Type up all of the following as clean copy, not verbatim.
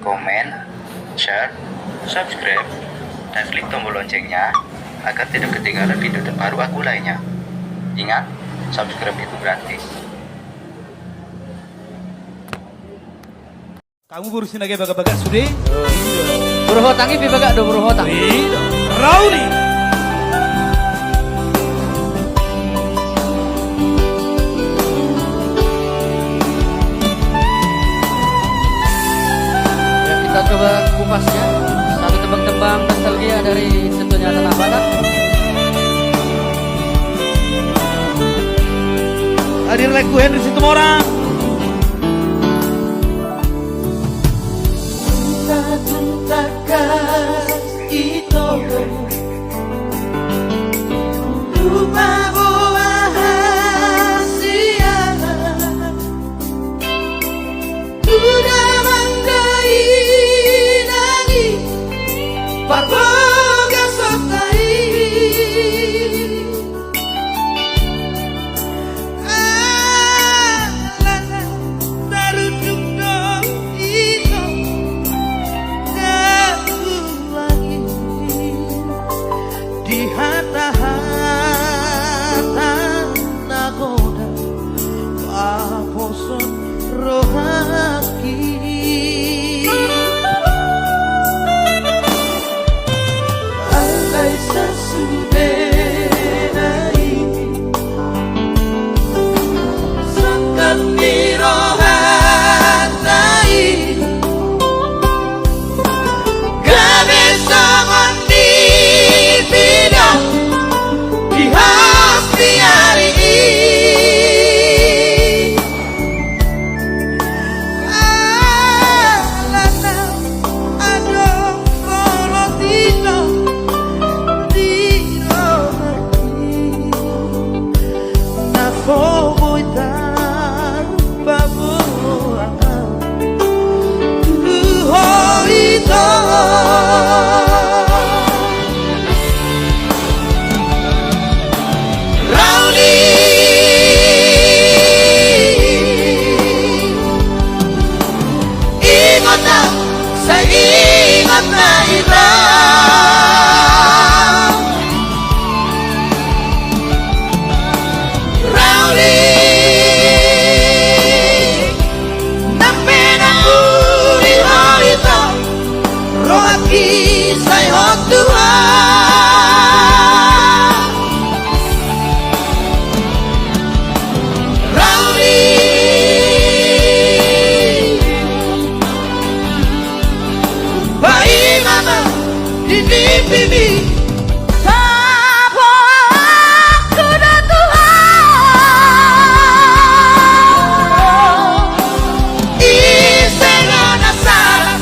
komen, share, subscribe, dan klik tombol loncengnya agar tidak ketinggalan video terbaru aku lainnya. Ingat, subscribe itu gratis. Kamu burusin lagi baga-baga sudah? Berhotangi pi baga do berhotang. Rauli. Ya, kita coba kupas ya. Satu tembang-tembang nostalgia dari tentunya Tanah Batak. Hadir lagu Henry Situmorang. Tuntakas ito lumahasia Sudah manggainangi Parboga sotai Alana Tarujuk dong ito di hata-hata nagoda paposon rohaki alay sa sudena ini sangkat ni rohatai gabi sangon di bidang di hati hari ini alana adong kolotino di rohaki na foboitan babuang ito Rauli ingat na sa ingat na ito Rauli na pinakuli ho ito rohaki sa'yo Tuhan Rauli bayi mama di pipi Sabo aku dan Tuhan Isena nasara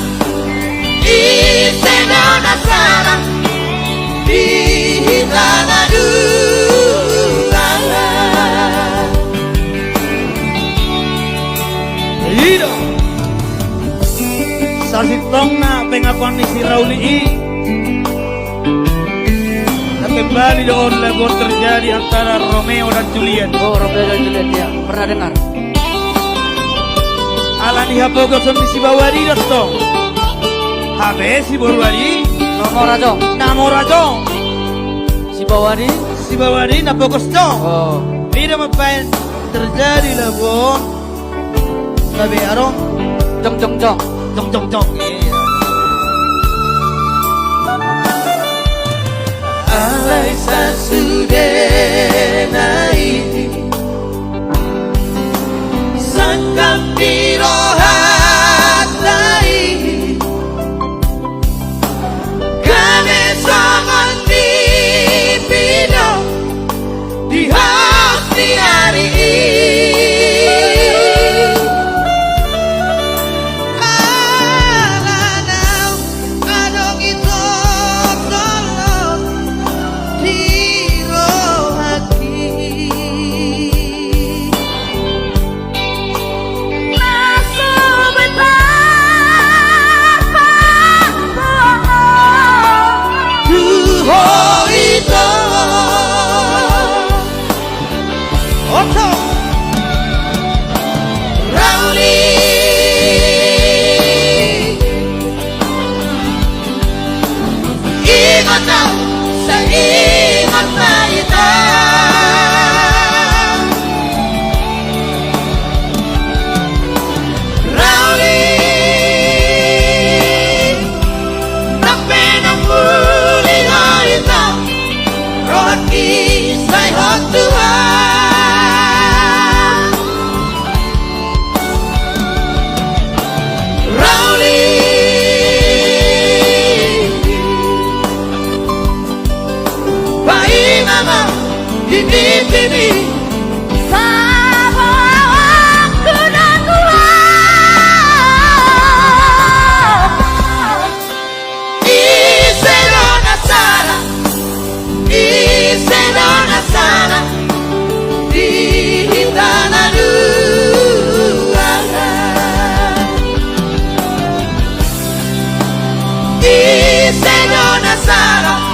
Isena nasara di tanah dulala Ida. Sasitong na pengakuan ni si Rauli I. Na kembali doon lagu terjadi antara Romeo dan Juliet. Oh, Romeo dan Juliet ya. Pernah dengar? Alan ihapogo son si Bawari dotto. Habe si Bawari Nomor aja. namorajo. Si Bawari. Si Bawari na dong. Oh. Tidak apa terjadi lagu. Sabi arong Jong jong jong. jong jong jong. Iya. alay sa sudena ini sangkap di rohatai kami sangat dipindah di hati hari ini alana adong ito tolong di rohaki sana